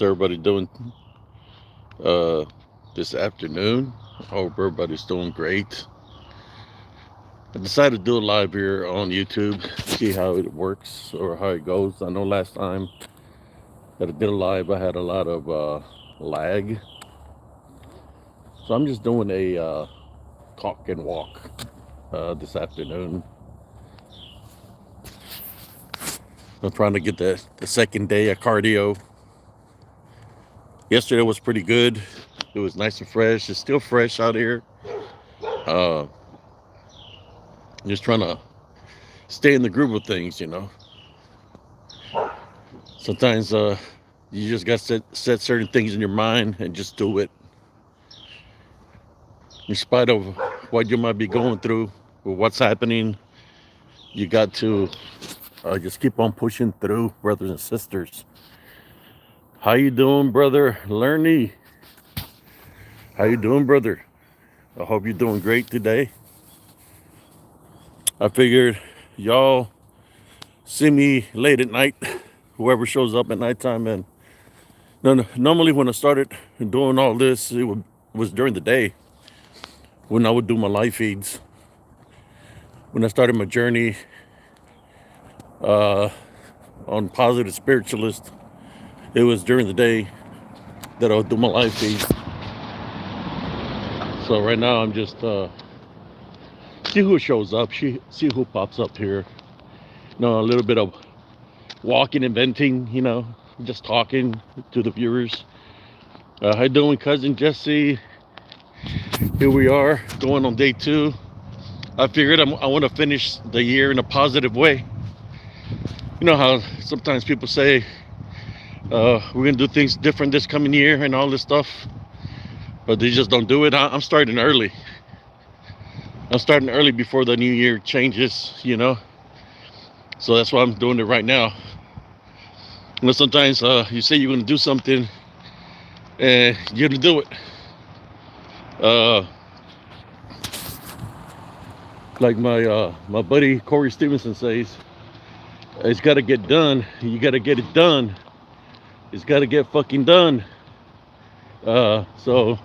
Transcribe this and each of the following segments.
How's everybody doing uh, this afternoon? I hope everybody's doing great. I decided to do a live here on YouTube, see how it works or how it goes. I know last time that I did a live, I had a lot of lag. So I'm just doing a talk and walk this afternoon. I'm trying to get the second day of cardio. Yesterday was pretty good. It was nice and fresh. It's still fresh out here. Uh, just trying to stay in the groove of things. Sometimes you just got to set certain things in your mind and just do it. In spite of what you might be going through or what's happening, you got to just keep on pushing through, brothers and sisters. How you doing, brother Lerny? How you doing, brother? I hope you're doing great today. I figured y'all see me late at night, whoever shows up at nighttime, and normally when I started doing all this, was during the day when I would do my live feeds. When I started my journey uh, on Positive Spiritualist, it was during the day that I would do my live feeds. So right now I'm just see who shows up, see who pops up here. A little bit of walking and venting, just talking to the viewers. How you doing, cousin Jesse? Here we are, going on day 2. I figured I want to finish the year in a positive way. You know how sometimes people say we're gonna do things different this coming year and all this stuff, but they just don't do it. I'm starting early. I'm starting early before the new year changes. So that's why I'm doing it right now. Sometimes you say you're gonna do something and you're gonna do it. Like my buddy Corey Stevenson says, it's got to get done. You got to get it done. It's got to get fucking done. So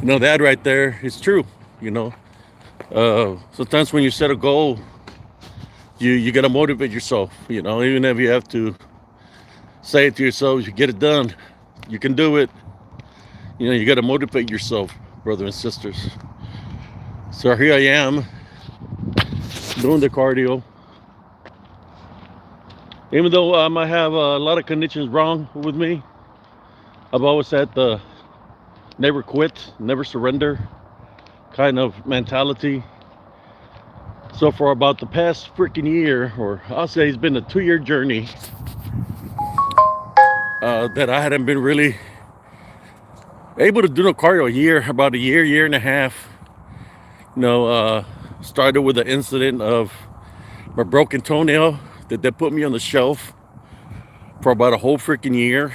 that right there is true. Sometimes when you set a goal, you got to motivate yourself. Even if you have to say it to yourself, you get it done. You can do it. You got to motivate yourself, brothers and sisters. So here I am doing the cardio. Even though I might have a lot of conditions wrong with me, I've always had the never quit, never surrender kind of mentality. So for about the past freaking year, or I'll say it's been a 2-year journey, that I hadn't been really able to do no cardio. About a year and a half. Started with an incident of my broken toenail that they put me on the shelf for about a whole freaking year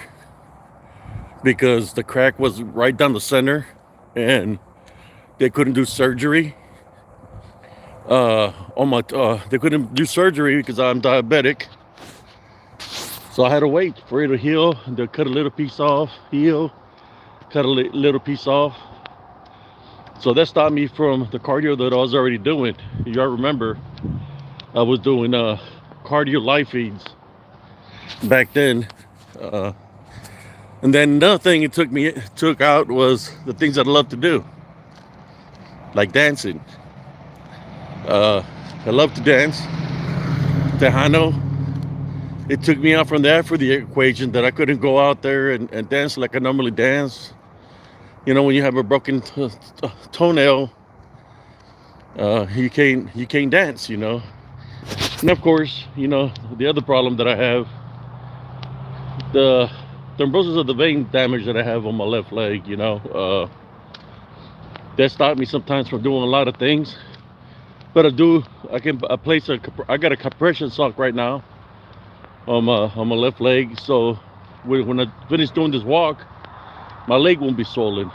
because the crack was right down the center and they couldn't do surgery they couldn't do surgery because I'm diabetic, so I had to wait for it to heal. They'll cut a little piece off, heal, cut a little piece off. So that stopped me from the cardio that I was already doing. You all remember I was doing cardio live feeds back then. And then another thing it took out was the things that I love to do, like dancing. I love to dance. Tejano. It took me out from that for the equation that I couldn't go out there and dance like I normally dance. When you have a broken toenail, you can't dance. And of course, the other problem that I have, the thrombosis of the vein damage that I have on my left leg. That stopped me sometimes from doing a lot of things. But I got a compression sock right now on my left leg. So when I finish doing this walk, my leg won't be swollen.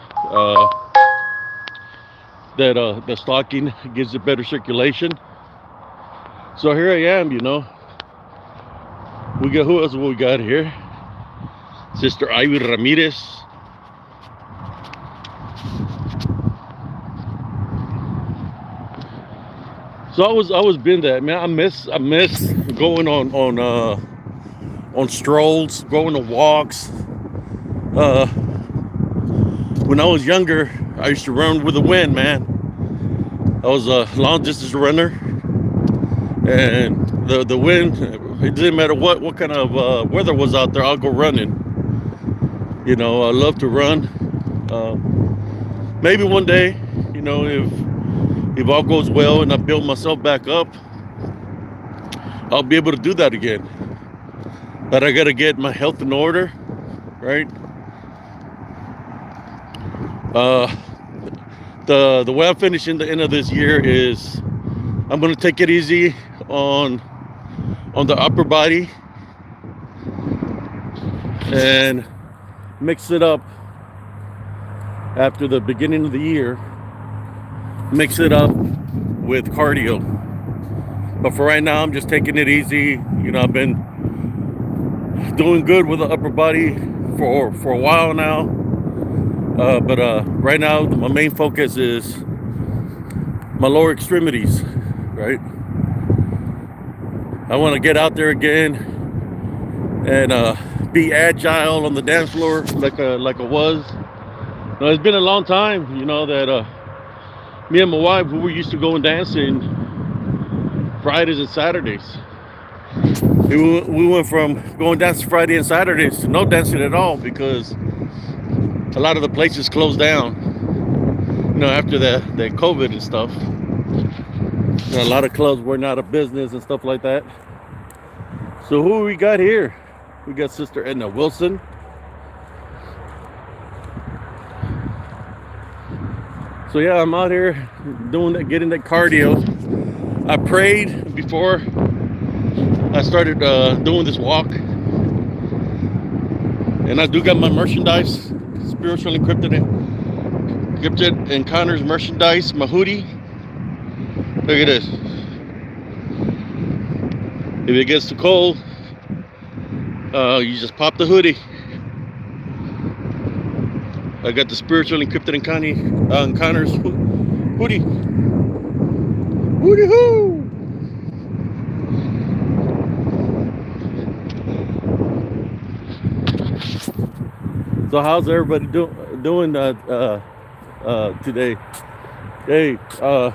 The stocking gives it better circulation. So here I am. We got, who else we got here? Sister Ivy Ramirez. So I was been that, man. I miss going on strolls, going to walks. When I was younger, I used to run with the wind, man. I was a long distance runner, and the wind, it didn't matter what kind of weather was out there, I'll go running. You know, I love to run. Maybe one day, you know, if all goes well and I build myself back up, I'll be able to do that again. But I gotta get my health in order, right? The way I'm finishing the end of this year is I'm gonna take it easy on the upper body and mix it up after the beginning of the year. Mix it up with cardio. But for right now, I'm just taking it easy. You know, I've been doing good with the upper body for a while now. But right now, my main focus is my lower extremities, right? I want to get out there again and be agile on the dance floor like I was. Now, it's been a long time, you know, that me and my wife, we were used to going dancing Fridays and Saturdays. We went from going dancing Friday and Saturdays to no dancing at all because a lot of the places closed down, you know, after the COVID and stuff. You know, a lot of clubs went out of business and stuff like that. So who we got here? We got Sister Edna Wilson. So yeah, I'm out here doing that, getting that cardio. I prayed before I started doing this walk, and I do got my merchandise, Spiritual Encrypted Encounters merchandise, my hoodie. Look at this. If it gets too cold, you just pop the hoodie. I got the Spiritual Encrypted Encounters hoodie. Woody hoo! So how's everybody doing today? Hey, the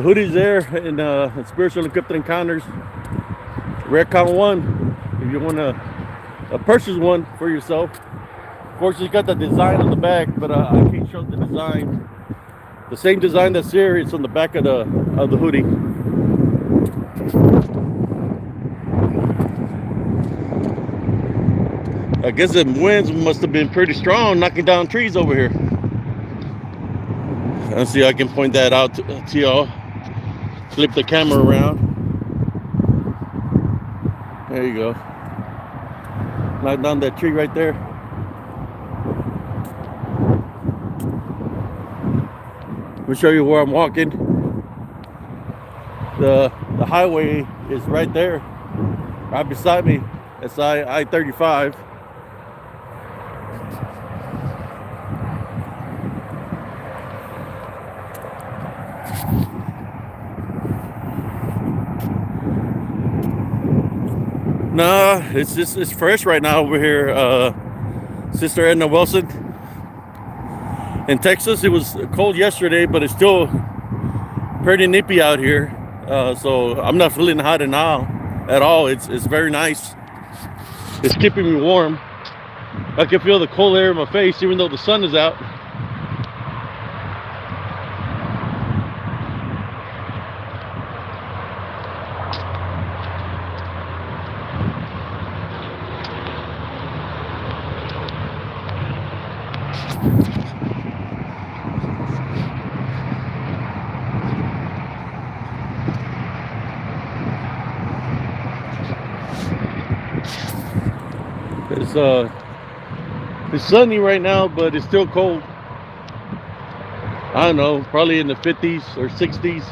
hoodie's there in Spiritual Encrypted Encounters, Redcon 1. If you want to purchase one for yourself. Of course, it's got the design on the back, but I can't show the design. The same design that's here, it's on the back of the hoodie. I guess the winds must have been pretty strong, knocking down trees over here. Let's see, I can point that out to y'all. Flip the camera around. There you go. Knock down that tree right there. Let me show you where I'm walking. The highway is right there, right beside me. It's I-35. Nah, it's fresh right now over here. Sister Edna Wilson. In Texas, it was cold yesterday, but it's still pretty nippy out here. So I'm not feeling hot now at all. It's very nice. It's keeping me warm. I can feel the cold air in my face, even though the sun is out. It's sunny right now, but it's still cold. I don't know, probably in the 50s or 60s.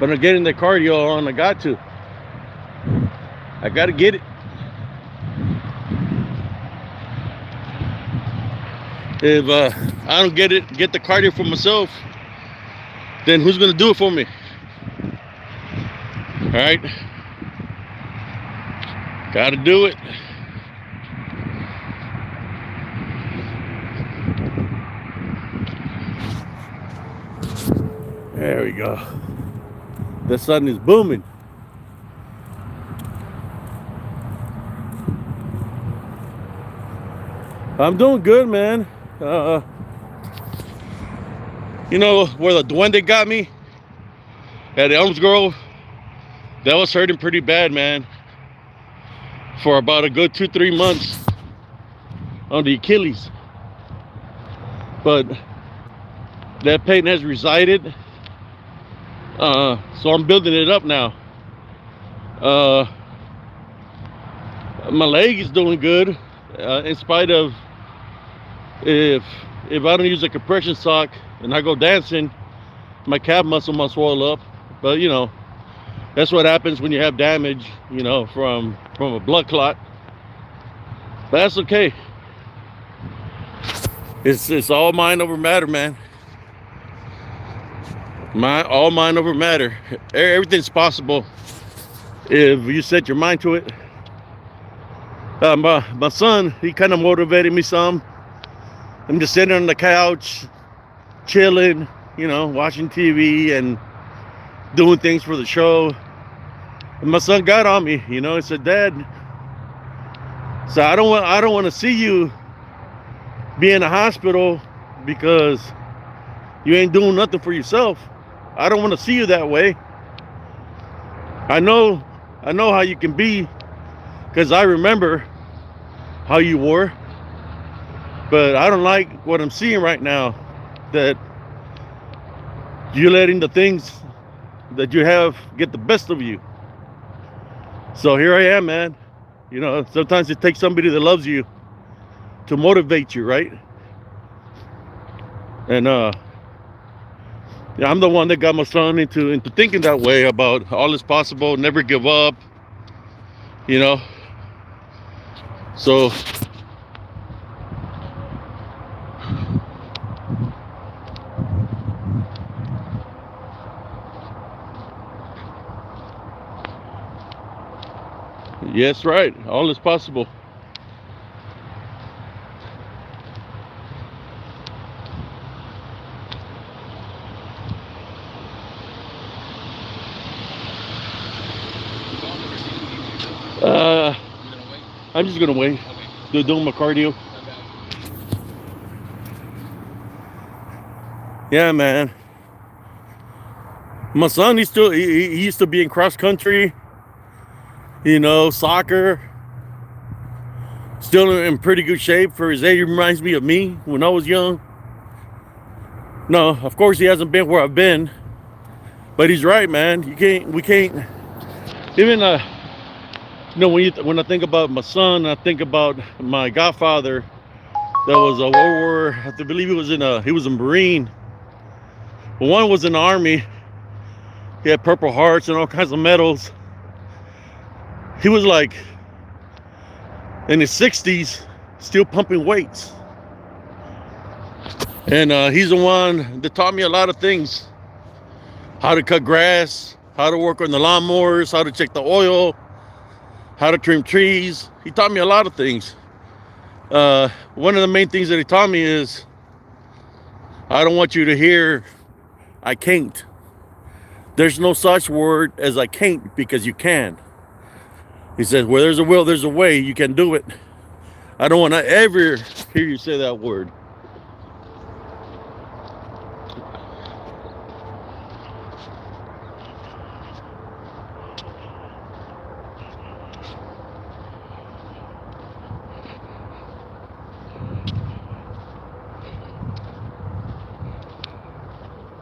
But I'm getting the cardio on, I got to. I gotta get it. If I don't get the cardio for myself, then who's gonna do it for me? All right, gotta do it. There we go. The sun is booming. I'm doing good, man. You know where the duende got me? At Elms Grove. That was hurting pretty bad, man. For about a good 2-3 months on the Achilles. But that pain has resided. So I'm building it up now. My leg is doing good, in spite of if I don't use a compression sock and I go dancing, my calf muscle must swell up. But you know, that's what happens when you have damage, you know, from a blood clot. But that's okay. It's all mind over matter, man. All mind over matter. Everything's possible if you set your mind to it. My son, he kind of motivated me some. I'm just sitting on the couch, chilling, you know, watching TV and doing things for the show. And my son got on me, you know, he said, "Dad, so I don't want to see you be in the hospital because you ain't doing nothing for yourself. I don't want to see you that way. I know how you can be, because I remember how you were, but I don't like what I'm seeing right now, that you're letting the things that you have get the best of you. So here I am, man. You know, sometimes it takes somebody that loves you to motivate you, right? And yeah, I'm the one that got my son into thinking that way about all is possible, never give up, you know. So yes, right, all is possible. I'm just gonna wait. Okay. Doing my cardio. Okay. Yeah, man. My son, he used to be in cross country, you know, soccer. Still in pretty good shape for his age. He reminds me of me when I was young. No, of course he hasn't been where I've been, but he's right, man. We can't even you know, when I think about my son, I think about my godfather that was a World War, I believe he was a Marine. Well, one was in the Army. He had Purple Hearts and all kinds of medals. He was like in his 60s, still pumping weights. And he's the one that taught me a lot of things. How to cut grass, how to work on the lawnmowers, how to check the oil, how to trim trees. He taught me a lot of things. One of the main things that he taught me is, I don't want you to hear I can't. There's no such word as I can't, because you can. He says, where there's a will, there's a way. You can do it. I don't want to ever hear you say that word.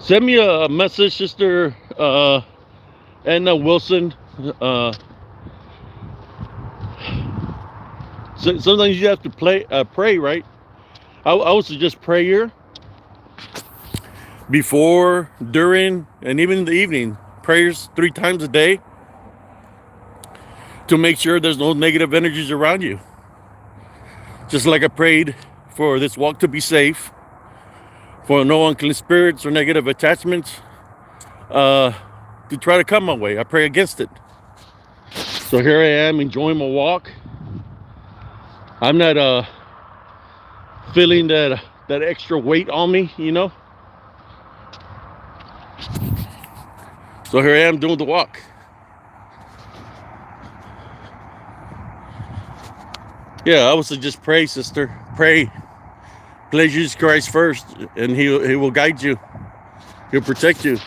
Send me a message, Sister Anna Wilson. So sometimes you have to pray, right? I would suggest prayer before, during, and even in the evening. Prayers 3 times a day. to make sure there's no negative energies around you. Just like I prayed for this walk to be safe, for no unclean spirits or negative attachments to try to come my way. I pray against it. So here I am enjoying my walk. I'm not feeling that extra weight on me, you know. So here I am doing the walk. Yeah, I would say just pray, sister. Pray. Place Jesus Christ first, and he will guide you. He'll protect you.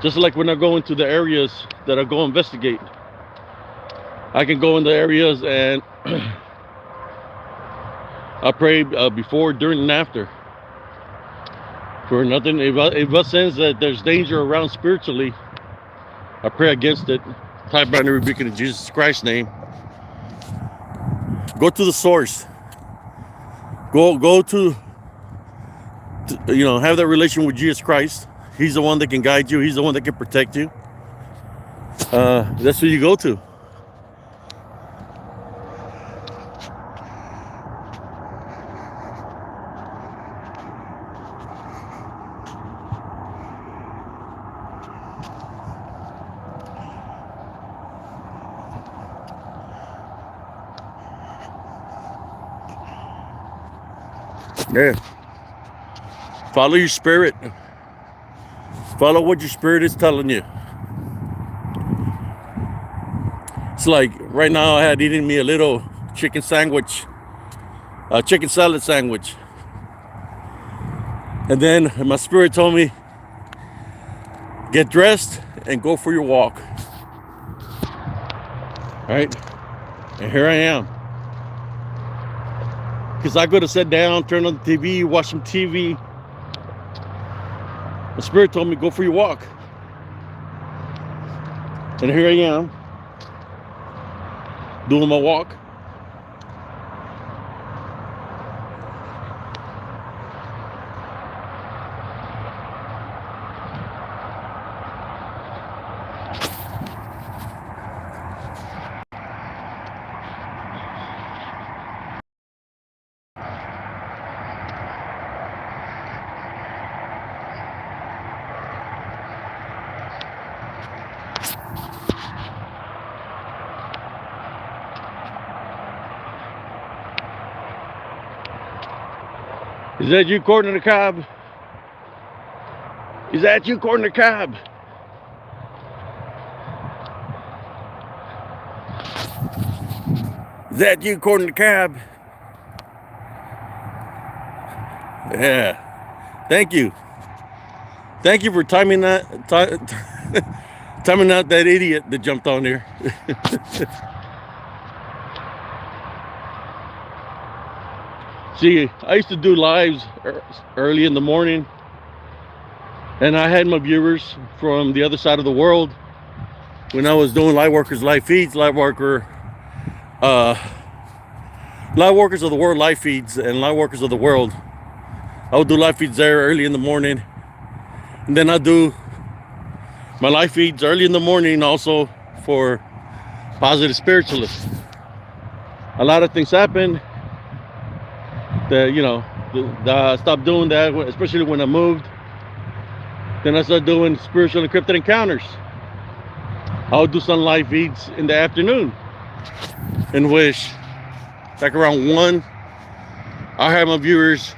Just like when I go into the areas that I go investigate. I can go in the areas and I pray before, during, and after. For nothing, if I sense that there's danger around spiritually, I pray against it. Type out and rebuke it in Jesus Christ's name. Go to the source. Go to you know, have that relation with Jesus Christ. He's the one that can guide you. He's the one that can protect you. That's who you go to. Yeah. Follow your spirit. Follow what your spirit is telling you. It's like right now I had eaten me a little chicken sandwich, a chicken salad sandwich. And then my spirit told me, get dressed and go for your walk. Right? And here I am. Because I could have sat down, turned on the TV, watched some TV. The spirit told me, go for your walk. And here I am, doing my walk. Is that you, Corner Cobb? Is that you, Corner Cobb? Is that you, Corner Cobb? Yeah. Thank you. Thank you for timing that, timing out that idiot that jumped on there. See, I used to do lives early in the morning, and I had my viewers from the other side of the world when I was doing Lightworkers live feeds, Lightworkers of the World live feeds, and Lightworkers of the World. I would do live feeds there early in the morning, and then I do my live feeds early in the morning also for Positive Spiritualists. A lot of things happen. You know, I stopped doing that, especially when I moved. Then I started doing Spiritual Encrypted Encounters. I would do some live feeds in the afternoon, in which, like around 1, I had my viewers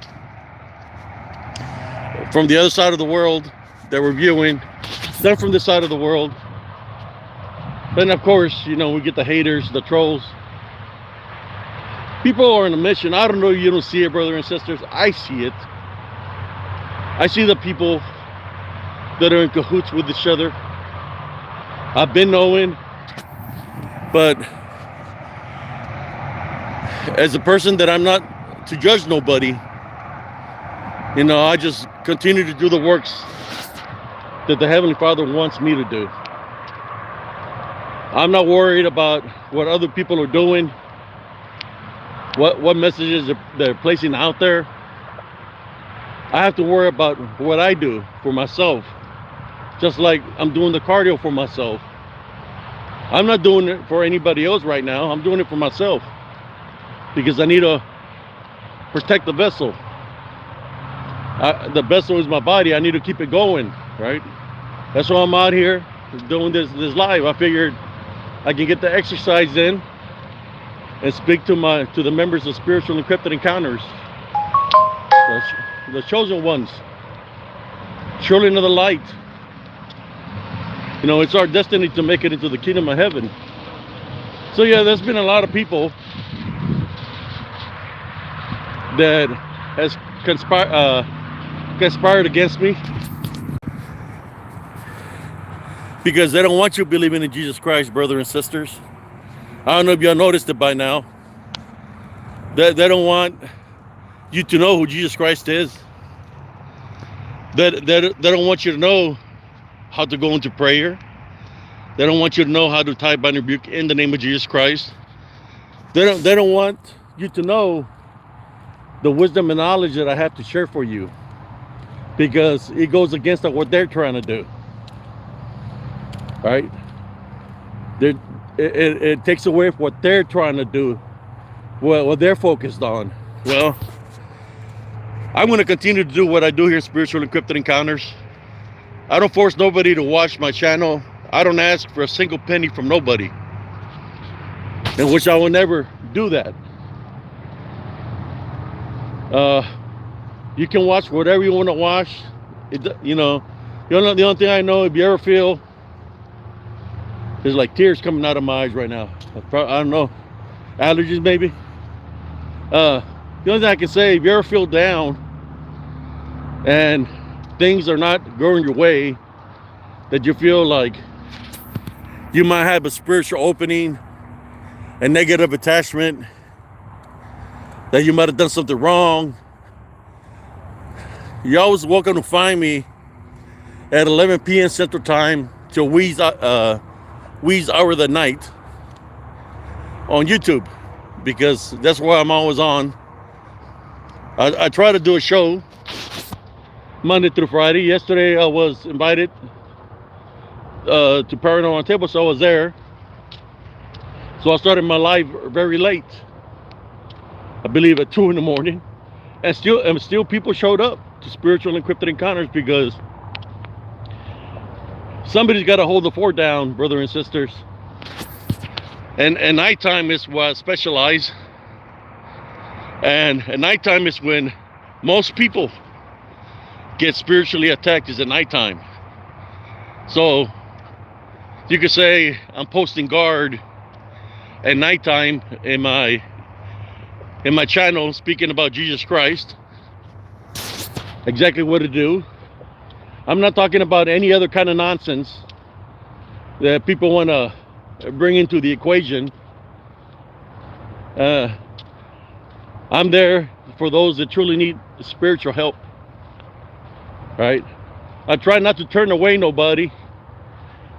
from the other side of the world that were viewing, then from this side of the world. Then, of course, you know, we get the haters, the trolls. People are on a mission. I don't know, you don't see it, brothers and sisters. I see it. I see the people that are in cahoots with each other. I've been knowing, but as a person that I'm not to judge nobody, you know, I just continue to do the works that the Heavenly Father wants me to do. I'm not worried about what other people are doing, what messages they're placing out there. I have to worry about what I do for myself. Just like I'm doing the cardio for myself. I'm not doing it for anybody else right now. I'm doing it for myself because I need to protect the vessel. The vessel is my body. I need to keep it going, right? That's why I'm out here doing this live. I figured I can get the exercise in and speak to the members of Spiritual Encrypted Encounters, the chosen ones, children of the light. You know, it's our destiny to make it into the kingdom of heaven. So yeah, there's been a lot of people that has conspired against me because they don't want you believing in Jesus Christ, brothers and sisters. I don't know if y'all noticed it by now. They don't want you to know who Jesus Christ is. They don't want you to know how to go into prayer. They don't want you to know how to tie, bind, and rebuke in the name of Jesus Christ. They don't want you to know the wisdom and knowledge that I have to share for you, because it goes against what they're trying to do. Right? It takes away from what they're trying to do, what they're focused on. Well, I'm going to continue to do what I do here, Spiritual Encrypted Encounters. I don't force nobody to watch my channel. I don't ask for a single penny from nobody, in which I will never do that. You can watch whatever you want to watch. You know, the only thing I know, if you ever feel there's like tears coming out of my eyes right now, I don't know, allergies maybe. The only thing I can say, if you ever feel down and things are not going your way, that you feel like you might have a spiritual opening, a negative attachment, that you might have done something wrong, you're always welcome to find me at 11 p.m. Central Time till wee hour of the night on YouTube, because that's where I'm always on. I try to do a show Monday through Friday. Yesterday I was invited to Paranormal on Table, so I was there. So I started my live very late, I believe at 2 in the morning, and still people showed up to Spiritual Encrypted Encounters, because somebody's got to hold the fort down, brothers and sisters. And nighttime is where I specialize. And at nighttime is when most people get spiritually attacked, is at nighttime. So you could say I'm posting guard at nighttime in my channel, speaking about Jesus Christ, exactly what to do. I'm not talking about any other kind of nonsense that people want to bring into the equation. I'm there for those that truly need spiritual help, right? I try not to turn away nobody,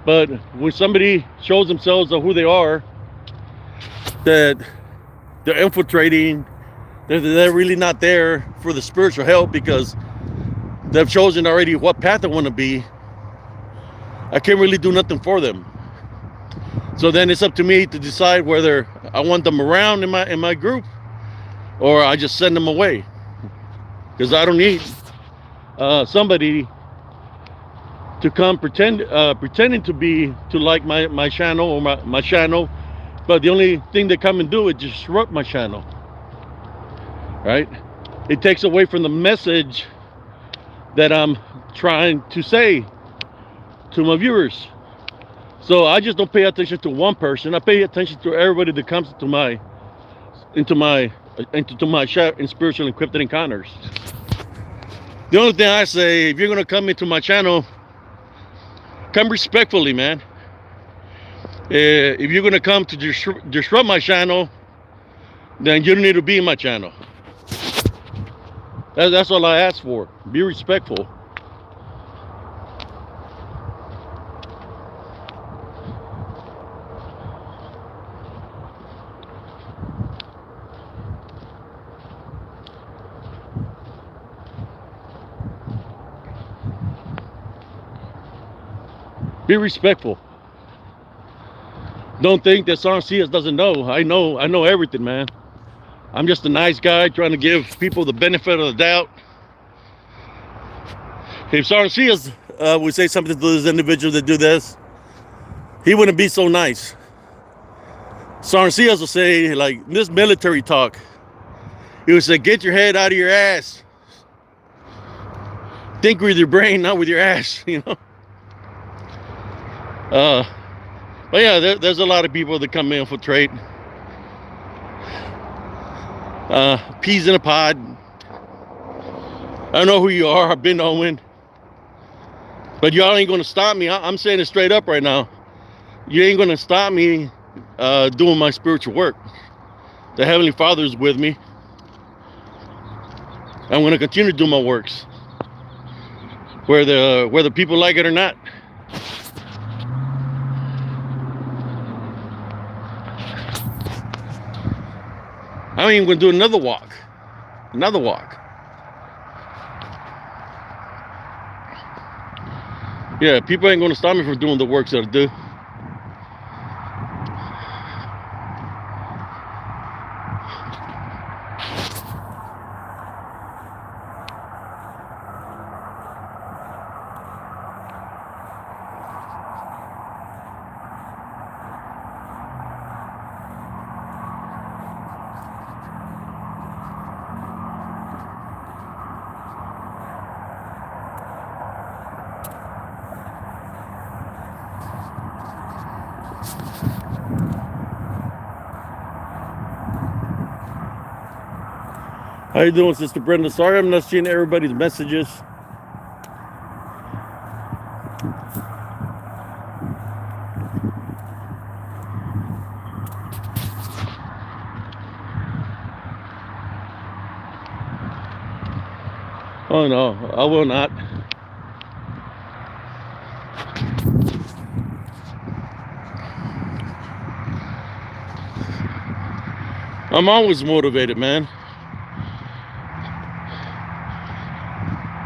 but when somebody shows themselves of who they are, that they're infiltrating, they're really not there for the spiritual help because they've chosen already what path they want to be, I can't really do nothing for them. So then it's up to me to decide whether I want them around in my group, or I just send them away, because I don't need somebody to come pretending to like my channel or my channel, but the only thing they come and do is disrupt my channel, right? It takes away from the message that I'm trying to say to my viewers. So I just don't pay attention to one person. I pay attention to everybody that comes into my chat in Spiritual Encrypted Encounters. The only thing I say, if you're gonna come into my channel, come respectfully, man. If you're gonna come to disrupt my channel, then you don't need to be in my channel. That's all I ask for. Be respectful. Be respectful. Don't think that Sarncias doesn't know. I know everything, man. I'm just a nice guy trying to give people the benefit of the doubt. If Sarncias would say something to this individual that do this, he wouldn't be so nice. Sarncias will say, like, this military talk, he would say, get your head out of your ass. Think with your brain, not with your ass, you know. But yeah, there's a lot of people that come infiltrate. Peas in a pod. I don't know who you are. I've been knowing. But y'all ain't gonna stop me. I'm saying it straight up right now. You ain't gonna stop me doing my spiritual work. The Heavenly Father is with me. I'm gonna continue to do my works, whether people like it or not. I'm even gonna do another walk. Yeah, people ain't gonna stop me from doing the works that I do. How you doing, Sister Brenda? Sorry I'm not seeing everybody's messages. Oh no, I will not. I'm always motivated, man.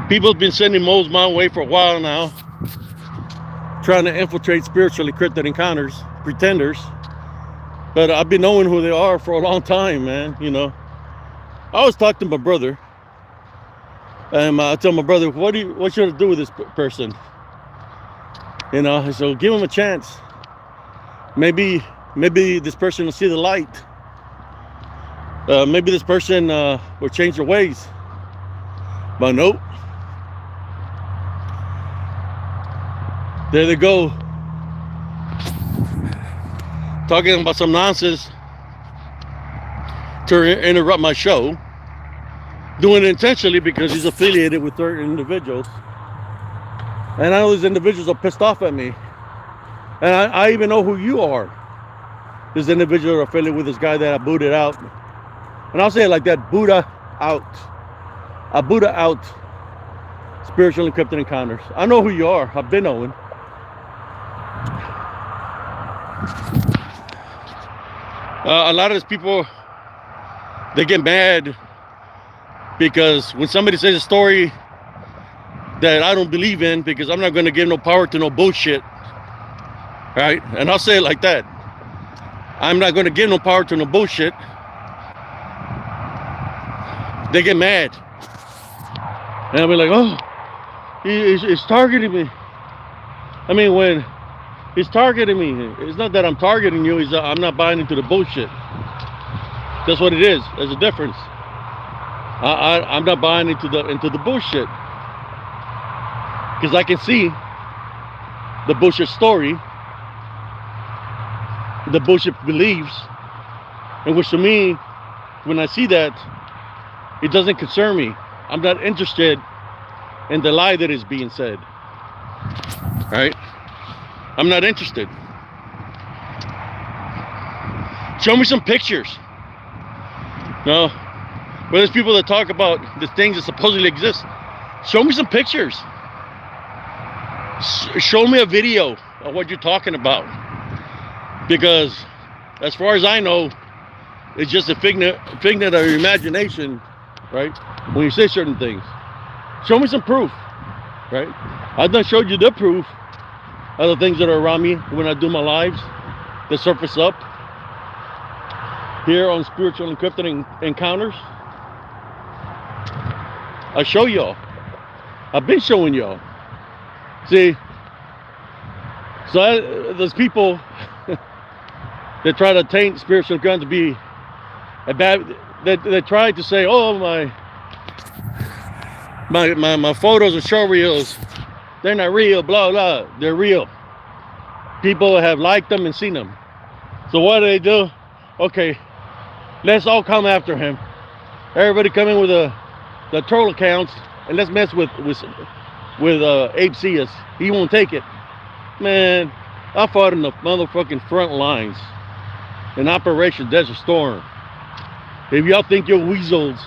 People have been sending moles my way for a while now, trying to infiltrate spiritually cryptid encounters, pretenders. But I've been knowing who they are for a long time, man, you know. I always talk to my brother. And I tell my brother, what should I do with this person? You know, so give him a chance. Maybe this person will see the light. Maybe this person will change their ways. But nope. There they go, talking about some nonsense to interrupt my show, doing it intentionally because he's affiliated with certain individuals. And I know these individuals are pissed off at me. And I even know who you are. This individual are affiliated with this guy that I booted out. And I'll say it like that, Buddha out. I Buddha out spiritual encrypted encounters. I know who you are. I've been knowing. A lot of these people, they get mad because when somebody says a story that I don't believe in, because I'm not going to give no power to no bullshit, right? And I'll say it like that. I'm not going to give no power to no bullshit. They get mad. And I'll be like, oh, he's targeting me. I mean, when he's targeting me, it's not that I'm targeting you, I'm not buying into the bullshit. That's what it is. There's a difference. I'm not buying into the bullshit. Because I can see the bullshit story, the bullshit beliefs, and which to me, when I see that, it doesn't concern me. I'm not interested in the lie that is being said. Right? I'm not interested. Show me some pictures. No. Well, there's people that talk about the things that supposedly exist. Show me some pictures. Show me a video of what you're talking about. Because as far as I know, it's just a figment of your imagination, right? When you say certain things. Show me some proof, right? I've done showed you the proof of the things that are around me when I do my lives. that surface up here on Spiritual Encrypted Encounters. I show y'all. I've been showing y'all. See, so those people that try to taint spiritual encounters to be a bad, that try to say, oh, my photos are show reels, they're not real, blah blah. They're real. People have liked them and seen them. So what do? Okay, let's all come after him. Everybody come in with the troll accounts and let's mess with Abe Cias. He won't take it. Man, I fought in the motherfucking front lines in Operation Desert Storm. If y'all think your weasels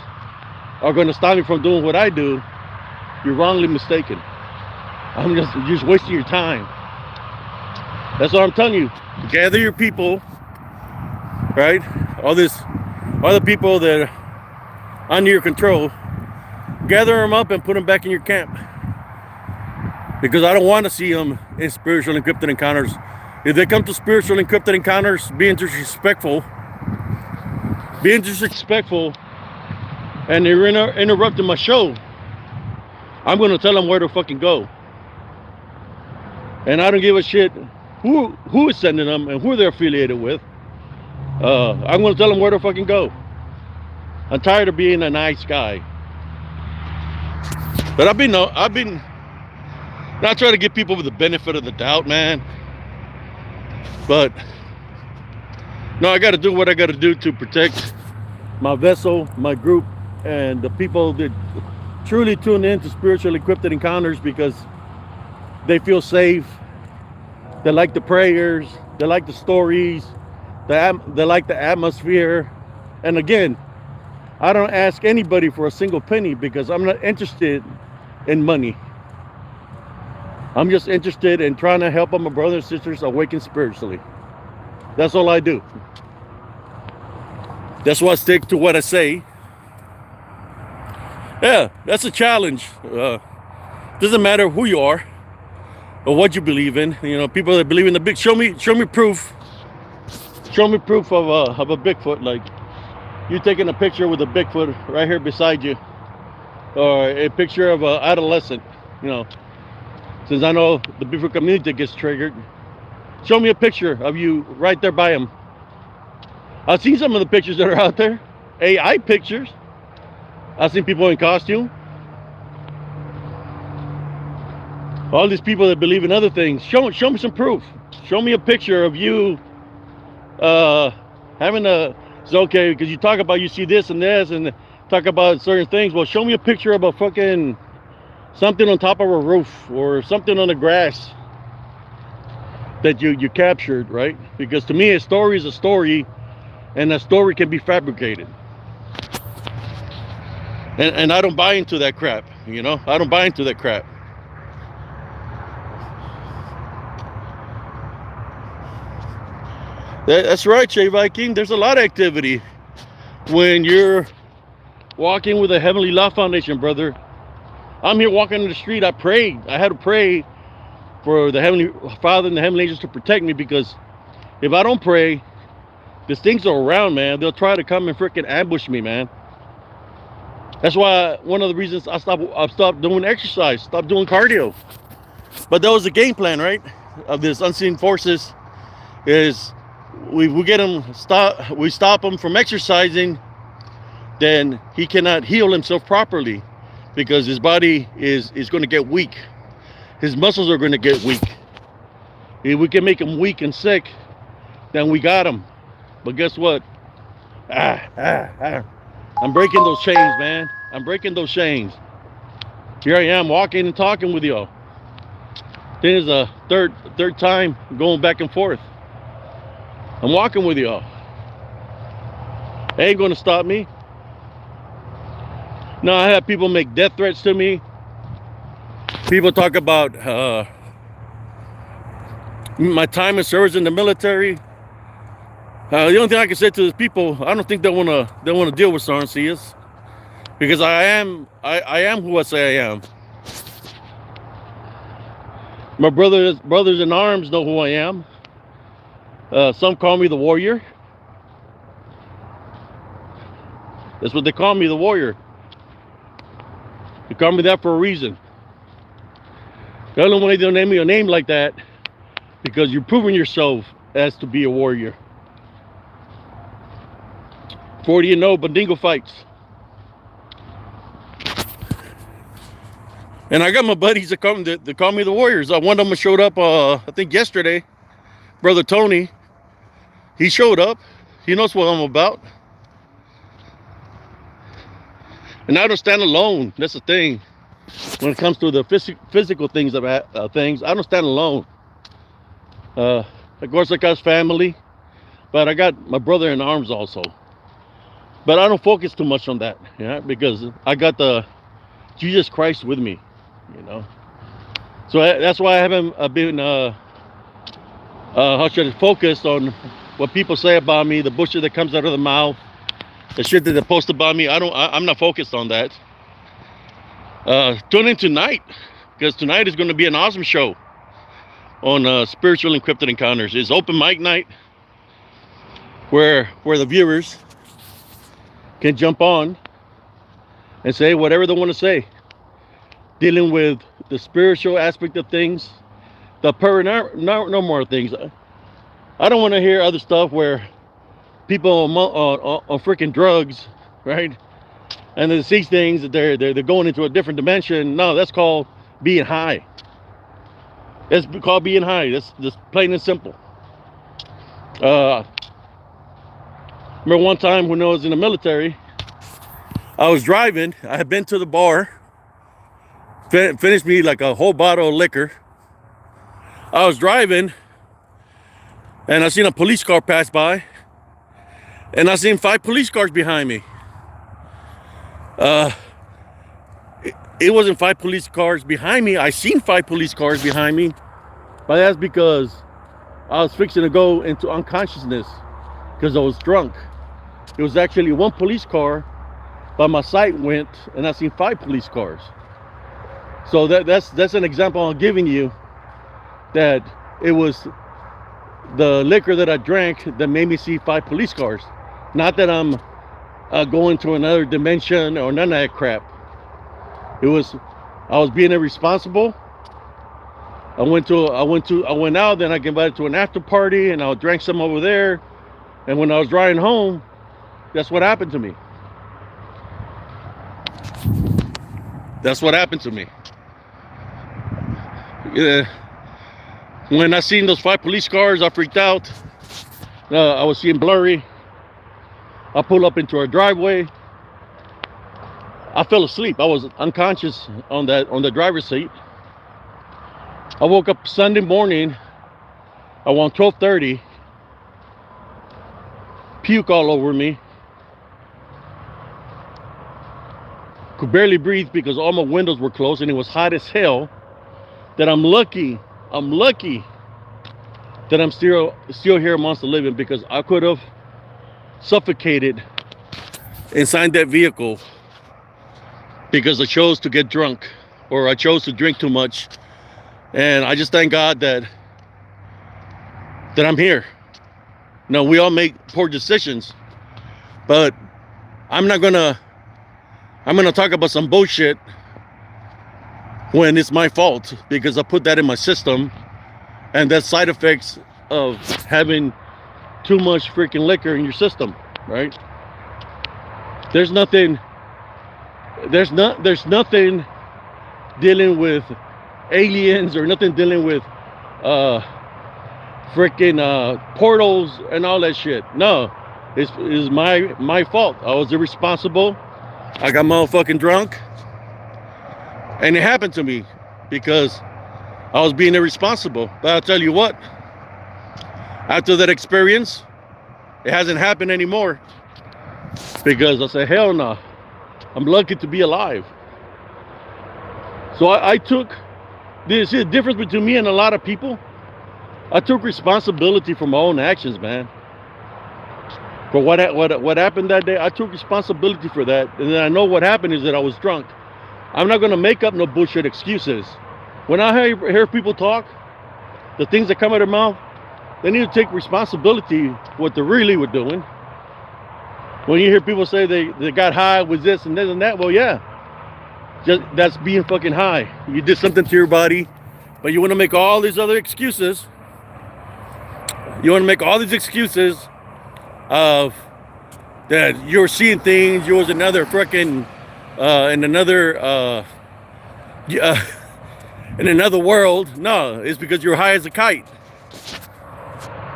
are going to stop me from doing what I do, you're wrongly mistaken. I'm just wasting your time. That's what I'm telling you. Gather your people, right? All the people that are under your control. Gather them up and put them back in your camp. Because I don't want to see them in Spiritual Encrypted Encounters. If they come to Spiritual Encrypted Encounters being disrespectful, and they're interrupting my show, I'm going to tell them where to fucking go. And I don't give a shit who is sending them and who they're affiliated with. I'm going to tell them where to fucking go. I'm tired of being a nice guy. But I've been not trying to give people the benefit of the doubt, man. But no, I got to do what I got to do to protect my vessel, my group, and the people that truly tune in to Spiritual Encrypted Encounters because they feel safe. They like the prayers. They like the stories. They like the atmosphere. And again, I don't ask anybody for a single penny because I'm not interested in money. I'm just interested in trying to help my brothers and sisters awaken spiritually. That's all I do. That's why I stick to what I say. Yeah, that's a challenge. Doesn't matter who you are or what you believe in. You know, people that believe in the big, show me proof. Show me proof of a Bigfoot. Like you taking a picture with a Bigfoot right here beside you, or a picture of an adolescent. You know, since I know the Bigfoot community gets triggered, show me a picture of you right there by him. I've seen some of the pictures that are out there, AI pictures. I've seen people in costume. All these people that believe in other things, show me some proof. Show me a picture of you having a, it's okay, because you talk about you see this and this and talk about certain things. Well, show me a picture of a fucking something on top of a roof or something on the grass that you captured, right? Because to me, a story is a story, and a story can be fabricated. And I don't buy into that crap, you know? I don't buy into that crap. That's right, Jay Viking. There's a lot of activity when you're walking with a Heavenly Law Foundation, brother. I'm here walking in the street. I prayed. I had to pray for the Heavenly Father and the Heavenly Angels to protect me, because if I don't pray, these things are around, man. They'll try to come and freaking ambush me, man. That's why one of the reasons I stopped doing exercise, stopped doing cardio. But that was the game plan, right? Of this unseen forces is we get him we stop him from exercising, then he cannot heal himself properly because his body is going to get weak. His muscles are going to get weak. If we can make him weak and sick, then we got him. But guess what? I'm breaking those chains, man. I'm breaking those chains. Here I am walking and talking with y'all. Then it's a third time going back and forth. I'm walking with y'all. They ain't gonna stop me. No, I have people make death threats to me. People talk about my time and service in the military. The only thing I can say to these people, I don't think they wanna deal with Sergeant Cias, because I am who I say I am. My brothers in arms know who I am. Some call me the warrior. That's what they call me, the warrior. They call me that for a reason. The only way they'll name me a name like that because you're proving yourself as to be a warrior. 40-0 Bandingo fights. And I got my buddies that call me the warriors. One of them showed up, I think yesterday. Brother Tony. He showed up. He knows what I'm about. And I don't stand alone. That's the thing. When it comes to the physical things of things, I don't stand alone. Of course, I got family, but I got my brother in arms also. But I don't focus too much on that, because I got the Jesus Christ with me, So that's why I haven't been, how should I focus on what people say about me, the bullshit that comes out of the mouth, the shit that they post about me. I'm not focused on that. Tune in tonight, because tonight is going to be an awesome show on Spiritual Encrypted Encounters. It's open mic night, where the viewers can jump on and say whatever they want to say, dealing with the spiritual aspect of things, the paranormal things. I don't want to hear other stuff where people on freaking drugs, right? And they see things that they're going into a different dimension. No, that's called being high. It's called being high. That's just plain and simple. Remember one time when I was in the military, I was driving. I had been to the bar, finished me like a whole bottle of liquor. I was driving, and I seen a police car pass by, and I seen 5 police cars behind me. It wasn't 5 police cars behind me. I seen 5 police cars behind me, but that's because I was fixing to go into unconsciousness because I was drunk. It was actually 1 police car, but my sight went and I seen 5 police cars. So that's an example I'm giving you, that it was the liquor that I drank that made me see 5 police cars. Not that I'm going to another dimension or none of that crap. I was being irresponsible. I went out, then I got invited to an after party, and I drank some over there. And when I was driving home, that's what happened to me. That's what happened to me. When I seen those 5 police cars, I freaked out. I was seeing blurry. I pulled up into our driveway. I fell asleep. I was unconscious on the driver's seat. I woke up Sunday morning around 12:30. Puke all over me. Could barely breathe because all my windows were closed and it was hot as hell. That I'm lucky that I'm still here amongst the living, because I could have suffocated inside that vehicle because I chose to get drunk, or I chose to drink too much. And I just thank God that I'm here. Now, we all make poor decisions, but I'm gonna talk about some bullshit when it's my fault, because I put that in my system, and that's side effects of having too much freaking liquor in your system, right? There's nothing dealing with aliens, or nothing dealing with freaking portals and all that shit. No, it's my fault. I was irresponsible. I got motherfucking drunk, and it happened to me because I was being irresponsible. But I'll tell you what, after that experience, it hasn't happened anymore, because I said, hell no, I'm lucky to be alive. So I took this. The difference between me and a lot of people, I took responsibility for my own actions, man. For what happened that day, I took responsibility for that. And then I know what happened is that I was drunk. I'm not going to make up no bullshit excuses. When I hear people talk, the things that come out of their mouth, They need to take responsibility what they really were doing. When you hear people say they got high with this and this and that, well, yeah, just that's being fucking high. You did something to your body, but you want to make all these other excuses. You want to make all these excuses of that you're seeing things. You was another freaking in another world. No, it's because you're high as a kite.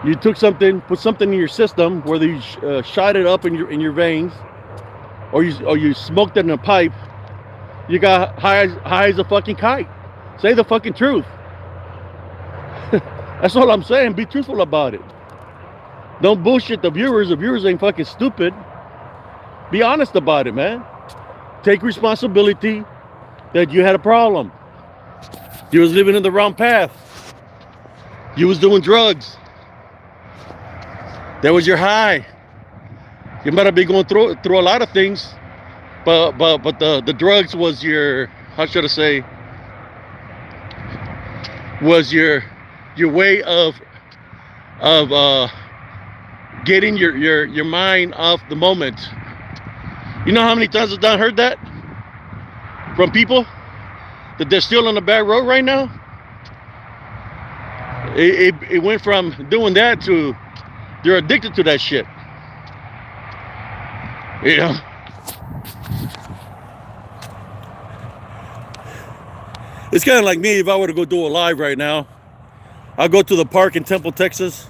You took something, put something in your system, whether you shot it up in your veins, or you smoked it in a pipe. You got high as a fucking kite. Say the fucking truth. That's all I'm saying. Be truthful about it. Don't bullshit the viewers. The viewers ain't fucking stupid. Be honest about it, man. Take responsibility that you had a problem. You was living in the wrong path. You was doing drugs. That was your high. You might have been going through a lot of things, but the drugs was your, how should I say, was your way of getting your mind off the moment. You know how many times I've done heard that from people that they're still on the bad road right now? It went from doing that to they're addicted to that shit. You know? It's kind of like me if I were to go do a live right now. I'll go to the park in Temple, Texas,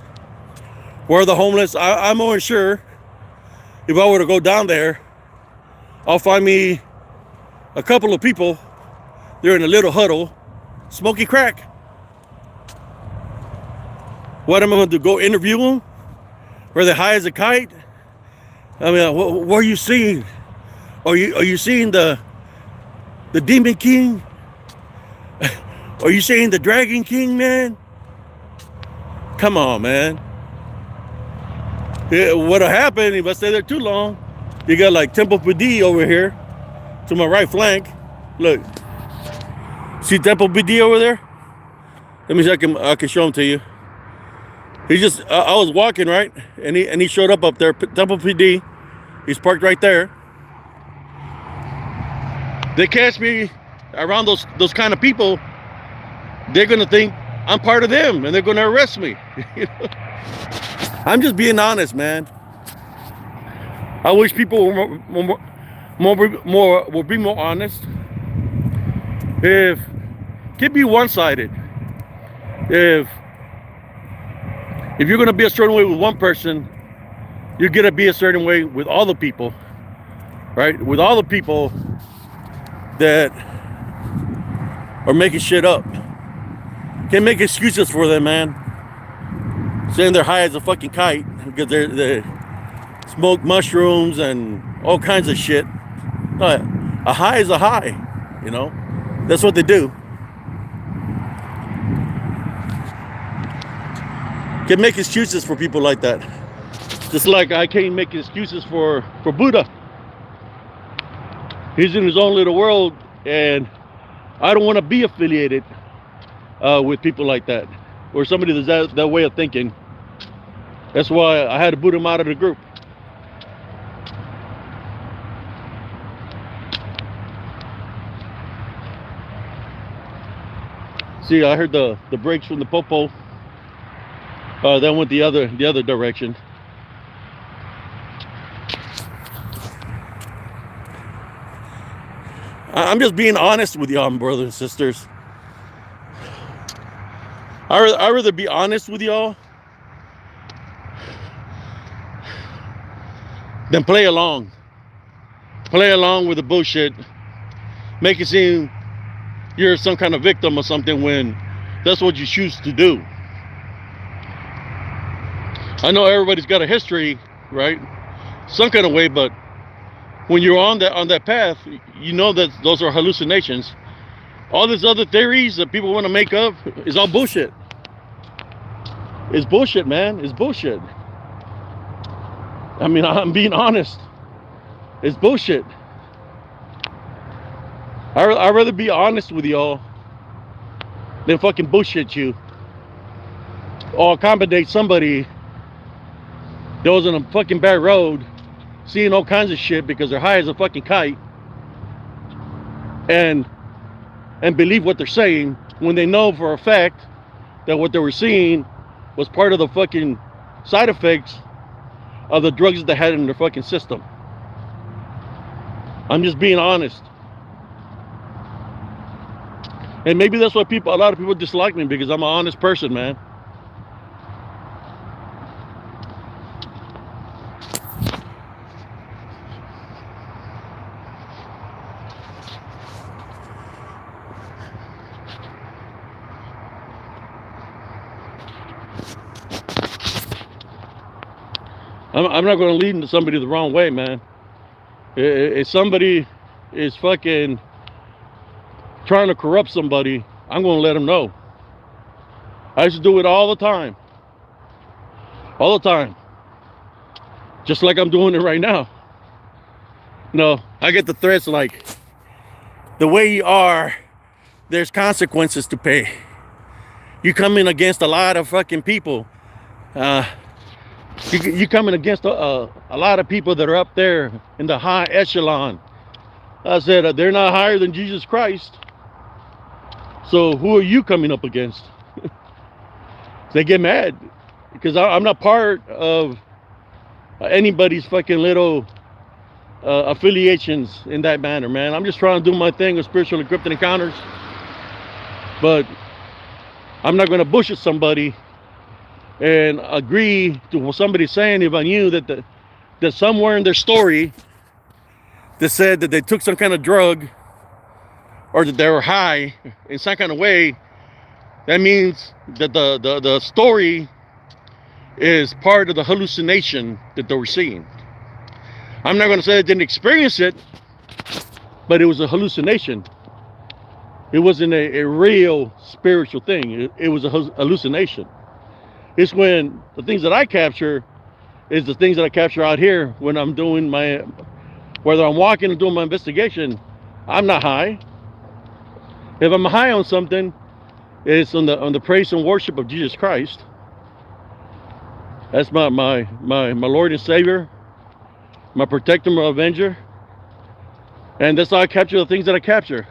where the homeless, I'm more sure if I were to go down there, I'll find me a couple of people. They're in a little huddle, smoking crack. What am I going to do? Go interview them? Where they're high as a kite? I mean, what are you seeing? Are you seeing the Demon King? Are you seeing the Dragon King, man? Come on, man. What'll happen if I stay there too long? You got like Temple PD over here to my right flank. Look, see Temple PD over there? Let me see, I can show him to you. He just, I was walking, right? And he showed up there, Temple PD. He's parked right there. They catch me around those kind of people, they're gonna think I'm part of them and they're gonna arrest me. I'm just being honest, man. I wish people would be more honest. If it can be one-sided. If you're going to be a certain way with one person, you're going to be a certain way with all the people, right? With all the people that are making shit up. Can't make excuses for them, man. Saying they're high as a fucking kite because they smoke mushrooms and all kinds of shit. A high is a high, you know? That's what they do. Can make excuses for people like that. Just like I can't make excuses for Buddha. He's in his own little world, and I don't want to be affiliated with people like that, or somebody that's that way of thinking. That's why I had to boot him out of the group. See, I heard the brakes from the popo. Then went the other direction. I'm just being honest with y'all, brothers and sisters. I'd rather be honest with y'all than play along. Play along with the bullshit. Make it seem you're some kind of victim or something when that's what you choose to do. I know everybody's got a history, right? Some kind of way, but when you're on that path, you know that those are hallucinations. All these other theories that people want to make up is all bullshit. It's bullshit, man. It's bullshit. I mean, I'm being honest. It's bullshit. I'd rather be honest with y'all than fucking bullshit you. or accommodate somebody that was on a fucking bad road, seeing all kinds of shit because they're high as a fucking kite, and believe what they're saying when they know for a fact that what they were seeing was part of the fucking side effects of the drugs that they had in their fucking system. I'm just being honest. And maybe that's why a lot of people dislike me, because I'm an honest person, man. I'm not going to lead somebody the wrong way, man. If somebody is fucking trying to corrupt somebody, I'm going to let them know. I used to do it all the time. All the time. Just like I'm doing it right now. No, I get the threats like, the way you are, there's consequences to pay. You come in against a lot of fucking people. You coming against a lot of people that are up there in the high echelon. I said, they're not higher than Jesus Christ. So who are you coming up against? They get mad because I'm not part of anybody's fucking little affiliations in that manner, man. I'm just trying to do my thing with Spiritual Encrypted Encounters. But I'm not going to bullshit somebody and agree to what somebody's saying if I knew that somewhere in their story that said that they took some kind of drug or that they were high in some kind of way. That means that the story is part of the hallucination that they were seeing. I'm not going to say I didn't experience it, but it was a hallucination. It wasn't a real spiritual thing. It was a hallucination. It's when the things that I capture is the things that I capture out here when I'm doing whether I'm walking and doing my investigation. I'm not high. If I'm high on something, it's on the praise and worship of Jesus Christ. That's my Lord and Savior, my protector, my avenger. And that's how I capture the things that I capture.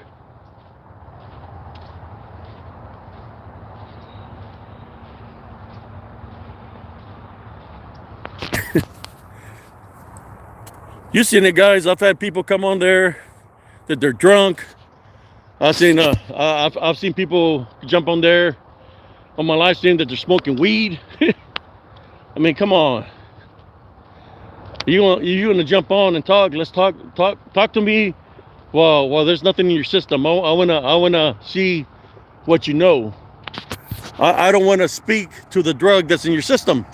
You've seen it, guys. I've had people come on there that they're drunk. I've seen people jump on there on my live stream that they're smoking weed. I mean, come on. You want to jump on and talk? Let's talk to me. Well, there's nothing in your system. I wanna see what you know. I don't want to speak to the drug that's in your system.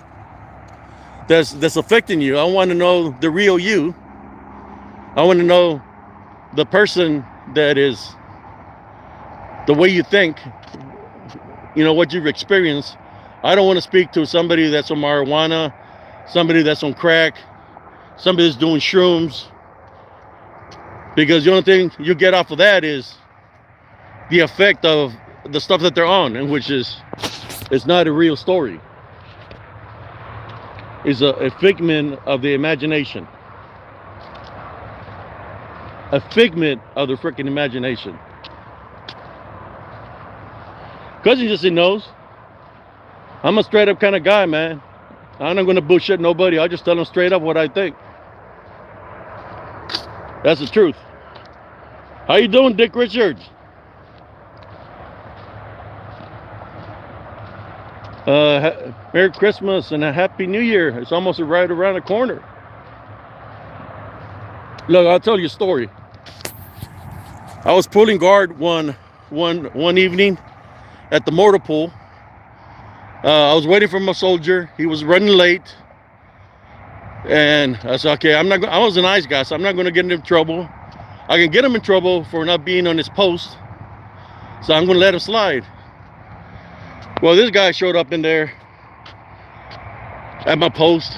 That's affecting you. I want to know the real you. I want to know the person that is the way you think, what you've experienced. I don't want to speak to somebody that's on marijuana, somebody that's on crack, somebody that's doing shrooms, because the only thing you get off of that is the effect of the stuff that they're on, and which is, it's not a real story. It's a figment of the imagination. A figment of the freaking imagination. Cousin just knows. I'm a straight up kind of guy, man. I'm not going to bullshit nobody. I just tell them straight up what I think. That's the truth. How you doing, Dick Richards? Merry Christmas and a Happy New Year. It's almost right around the corner. Look, I'll tell you a story. I was pulling guard one evening at the motor pool. I was waiting for my soldier. He was running late. And I said, okay, I was a nice guy, so I'm not going to get him in trouble. I can get him in trouble for not being on his post. So I'm going to let him slide. Well, this guy showed up in there at my post.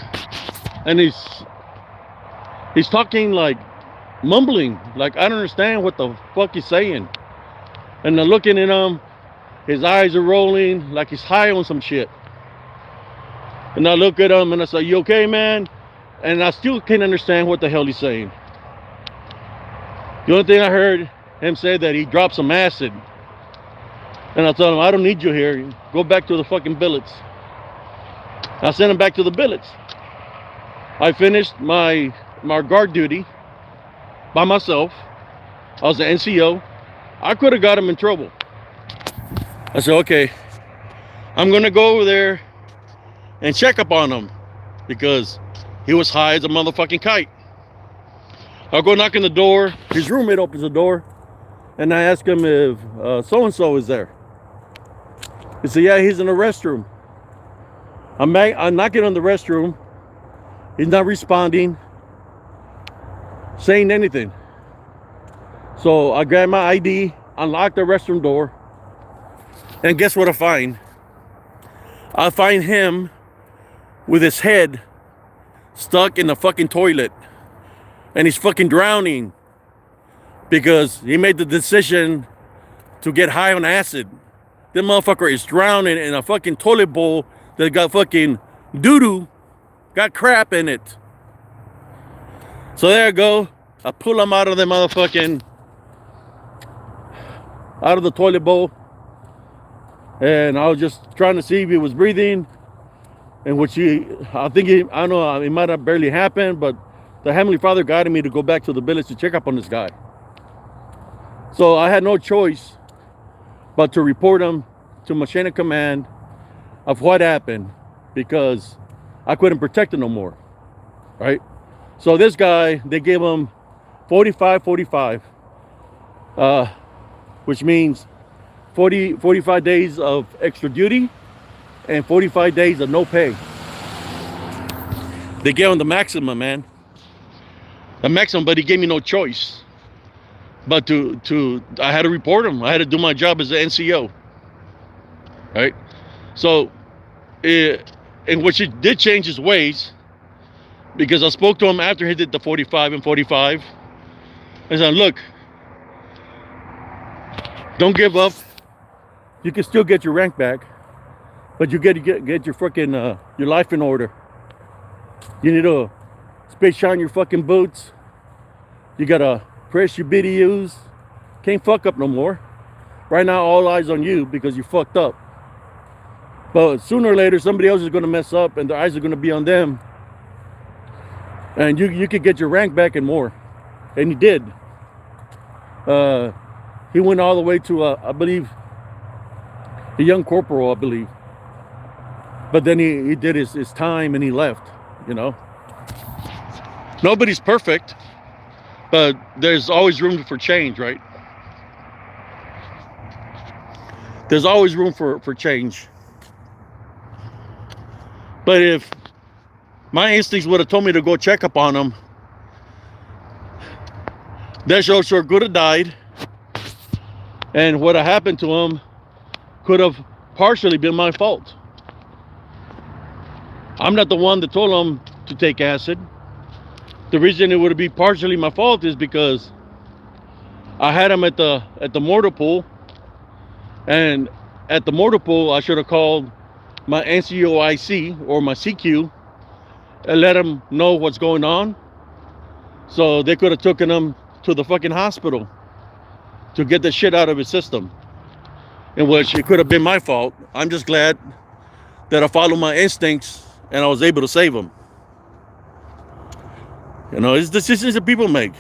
And he's talking like mumbling. Like, I don't understand what the fuck he's saying. And I'm looking at him. His eyes are rolling like he's high on some shit. And I look at him and I say, "You okay, man?" And I still can't understand what the hell he's saying. The only thing I heard him say that he dropped some acid. And I told him, "I don't need you here. Go back to the fucking billets." I sent him back to the billets. I finished my guard duty by myself. I was the NCO. I could have got him in trouble. I said, okay, I'm going to go over there and check up on him because he was high as a motherfucking kite. I'll go knock on the door. His roommate opens the door and I ask him if so-and-so is there. He said, yeah, he's in the restroom. I'm knocking on the restroom. He's not responding, saying anything. So I grabbed my ID, unlocked the restroom door, and guess what I find? I find him with his head stuck in the fucking toilet. And he's fucking drowning because he made the decision to get high on acid. This motherfucker is drowning in a fucking toilet bowl that got fucking doo-doo, got crap in it. So there I go. I pull him out of the motherfucking, out of the toilet bowl. And I was just trying to see if he was breathing. And which I don't know, it might have barely happened, but the Heavenly Father guided me to go back to the village to check up on this guy. So I had no choice but to report him to my chain of command of what happened because I couldn't protect him no more, right? So this guy, they gave him 45, which means 45 days of extra duty and 45 days of no pay. They gave him the maximum, man. The maximum, but he gave me no choice. But I had to report him. I had to do my job as an NCO. Right? So, in which he did change his ways, because I spoke to him after he did the 45 and 45. I said, look, don't give up. You can still get your rank back, but you get your freaking your life in order. You need to spit shine your fucking boots. You gotta press your BDUs. Can't fuck up no more. Right now, all eyes on you because you fucked up. But sooner or later, somebody else is gonna mess up, and their eyes are gonna be on them. And you could get your rank back and more. And he did. He went all the way to I believe a young corporal, I believe. But then he did his time and he left. You know. Nobody's perfect, but there's always room for change, right? There's always room for change. But if my instincts would have told me to go check up on him, that sure could have died. And what happened to him could have partially been my fault. I'm not the one that told him to take acid. The reason it would be partially my fault is because I had him at the mortar pool, and at the mortar pool I should have called my NCOIC or my CQ and let him know what's going on, so they could have taken him to the fucking hospital to get the shit out of his system. In which it could have been my fault. I'm just glad that I followed my instincts and I was able to save him. You know, it's decisions that people make.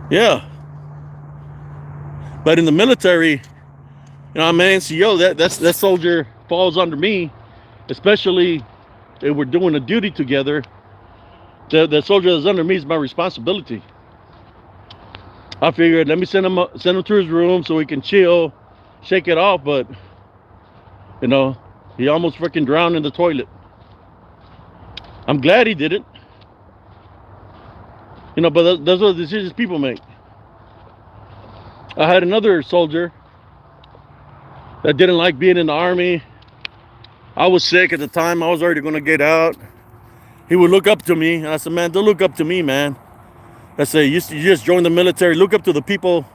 Yeah. But in the military, you know, I'm an NCO. That soldier falls under me, especially if we're doing a duty together. The soldier that's under me is my responsibility. I figured, let me send him to his room so he can chill, shake it off. But you know, he almost freaking drowned in the toilet. I'm glad he didn't. You know, but those are the decisions people make. I had another soldier that didn't like being in the Army. I was sick at the time. I was already going to get out. He would look up to me. And I said, man, don't look up to me, man. I say, you just joined the military. Look up to the people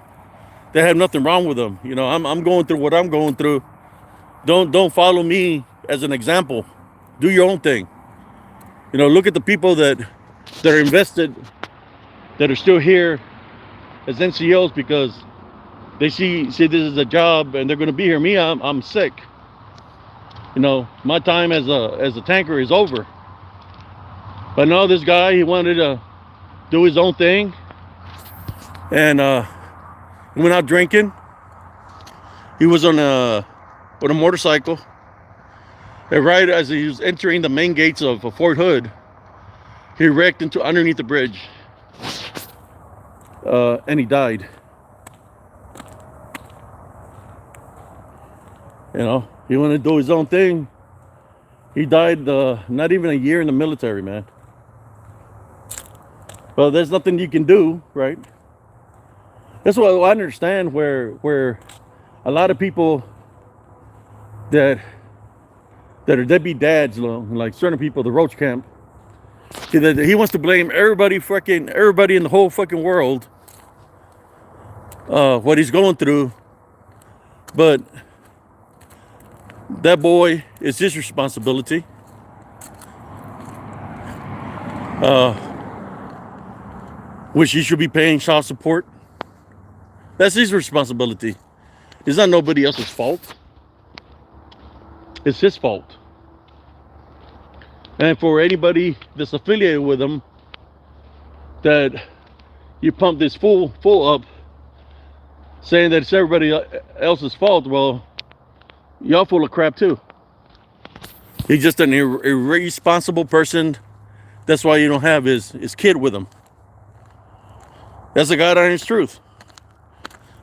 that have nothing wrong with them. You know, I'm going through what I'm going through. Don't follow me as an example. Do your own thing. You know, look at the people that are invested, that are still here as NCOs because they see this is a job and they're going to be here. Me, I'm sick. You know, my time as a tanker is over. But no, this guy, he wanted to do his own thing, and went out drinking. He was on with a motorcycle, and right as he was entering the main gates of Fort Hood, he wrecked into underneath the bridge, and he died. You know, he wanted to do his own thing. He died not even a year in the military, man. Well, there's nothing you can do, right? That's what I understand, where a lot of people that are deadbeat dads, like certain people, the Roach Camp, he wants to blame everybody in the whole fucking world, what he's going through. But that boy, it's his responsibility. Which he should be paying child support. That's his responsibility. It's not nobody else's fault. It's his fault. And for anybody that's affiliated with him, that you pump this full up, saying that it's everybody else's fault, well, y'all full of crap too. He's just an irresponsible person. That's why you don't have his kid with him. That's the God honest truth.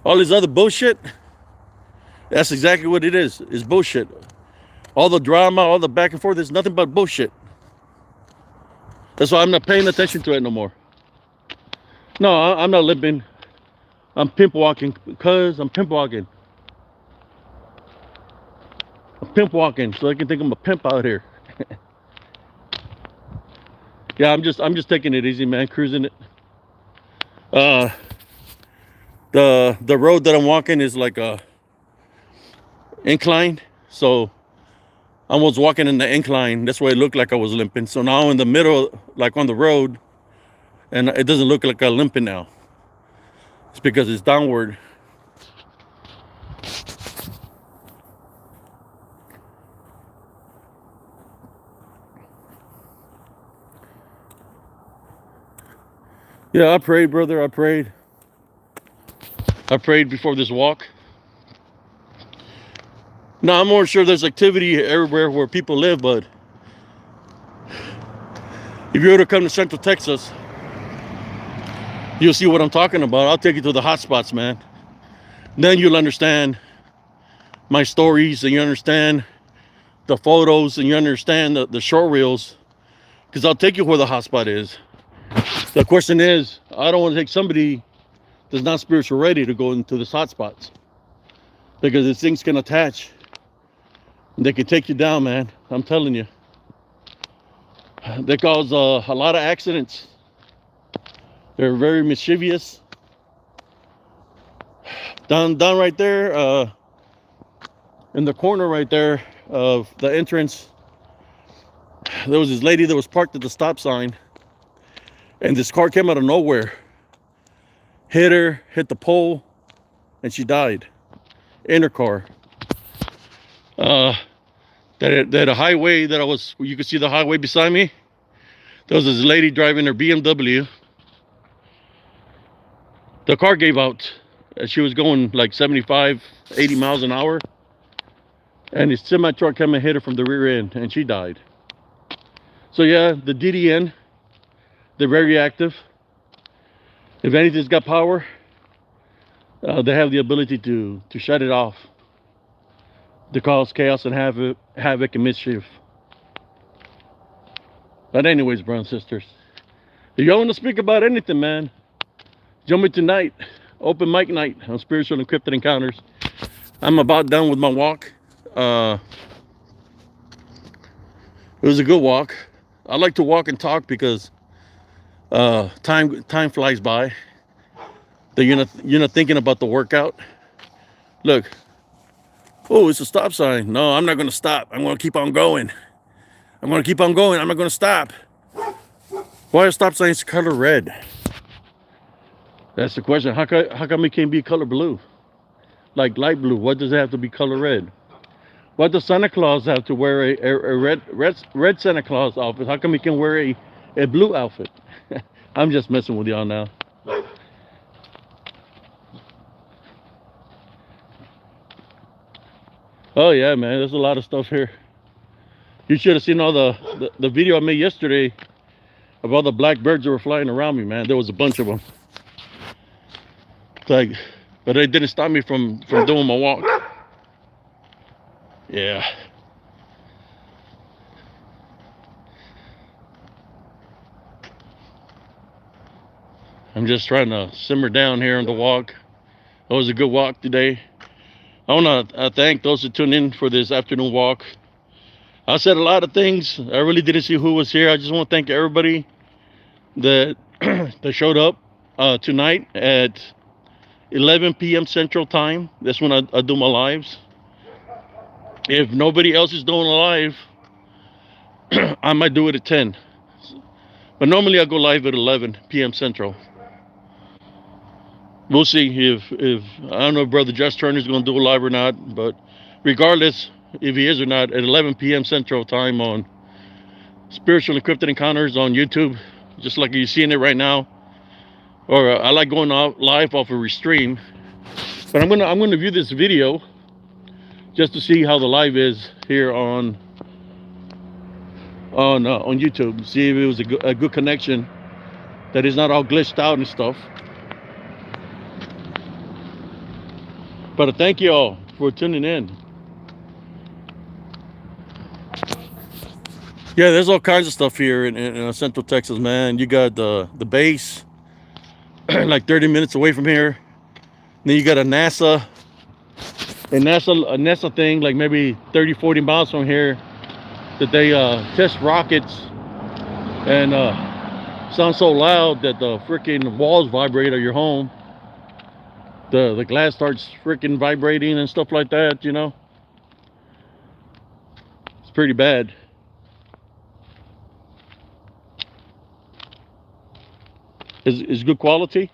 All this other bullshit, that's exactly what it is. It's bullshit. All the drama, all the back and forth, is nothing but bullshit. That's why I'm not paying attention to it no more. No, I'm not limping. I'm pimp walking because I'm pimp walking. I'm pimp walking so I can think I'm a pimp out here. Yeah, I'm just taking it easy, man, cruising it. The road that I'm walking is like a incline, so I was walking in the incline. That's why it looked like I was limping. So now in the middle, like on the road, and it doesn't look like I'm limping now. It's because it's downward. Yeah, I prayed, brother. I prayed before this walk. Now, I'm more sure there's activity everywhere where people live, but if you were to come to Central Texas, you'll see what I'm talking about. I'll take you to the hot spots, man. Then you'll understand my stories, and you understand the photos, and you understand the short reels, because I'll take you where the hot spot is. The question is, I don't want to take somebody that's not spiritual ready to go into the hot spots, because these things can attach. They can take you down, man. I'm telling you. They cause a lot of accidents. They're very mischievous. Down right there, in the corner right there of the entrance, there was this lady that was parked at the stop sign, and this car came out of nowhere, hit her, hit the pole, and she died in her car. That a highway that you could see the highway beside me. There was this lady driving her BMW. The car gave out. She was going like 75, 80 miles an hour. And this semi truck came and hit her from the rear end, and she died. So yeah, the DDN, they're very active. If anything's got power, they have the ability to shut it off, to cause chaos and havoc and mischief. But anyways, brothers and sisters, if y'all want to speak about anything, man, join me tonight, open mic night on Spiritual Encrypted Encounters. I'm about done with my walk. It was a good walk. I like to walk and talk because time flies by. That you're not thinking about the workout. Look, oh, it's a stop sign. No, I'm not going to stop. I'm going to keep on going. I'm gonna keep on going. I'm not gonna stop. Why are stop signs color red? That's the question. How come it can't be color blue? Like light blue. What does it have to be color red? Why does Santa Claus have to wear a red Santa Claus outfit? How come he can wear a blue outfit? I'm just messing with y'all now. Oh yeah, man, there's a lot of stuff here. You should have seen all the video I made yesterday of all the black birds that were flying around me, man. There was a bunch of them. Like, but it didn't stop me from doing my walk. Yeah. I'm just trying to simmer down here on the walk. It was a good walk today. I want to thank those who tuned in for this afternoon walk. I said a lot of things. I really didn't see who was here. I just want to thank everybody that that showed up tonight at 11 p.m. Central Time. That's when I do my lives. If nobody else is doing a live, I might do it at 10. But normally I go live at 11 p.m. Central. We'll see if I don't know if Brother Just Turner is going to do a live or not. But regardless if he is or not, at 11 p.m. Central Time on Spiritual Encrypted Encounters on YouTube, just like you're seeing it right now. Or I like going live off of Restream. But I'm gonna view this video just to see how the live is here on YouTube. See if it was a good connection, that is not all glitched out and stuff. But thank you all for tuning in. Yeah, there's all kinds of stuff here in Central Texas, man. You got the base, like 30 minutes away from here. Then you got a NASA thing, like maybe 30-40 miles from here, that they test rockets and sound so loud that the freaking walls vibrate of your home. The glass starts freaking vibrating and stuff like that, you know. It's pretty bad. Is good quality?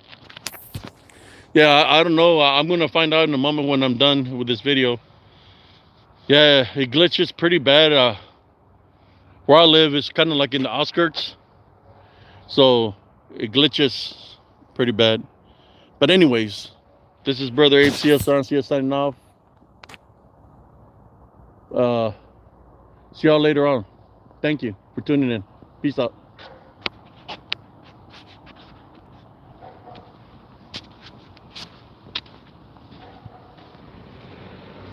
Yeah, I don't know. I'm gonna find out in a moment when I'm done with this video. Yeah, it glitches pretty bad. Where I live is kind of like in the outskirts, so it glitches pretty bad. But anyways, this is Brother Abe CSR signing off. See y'all later on. Thank you for tuning in. Peace out.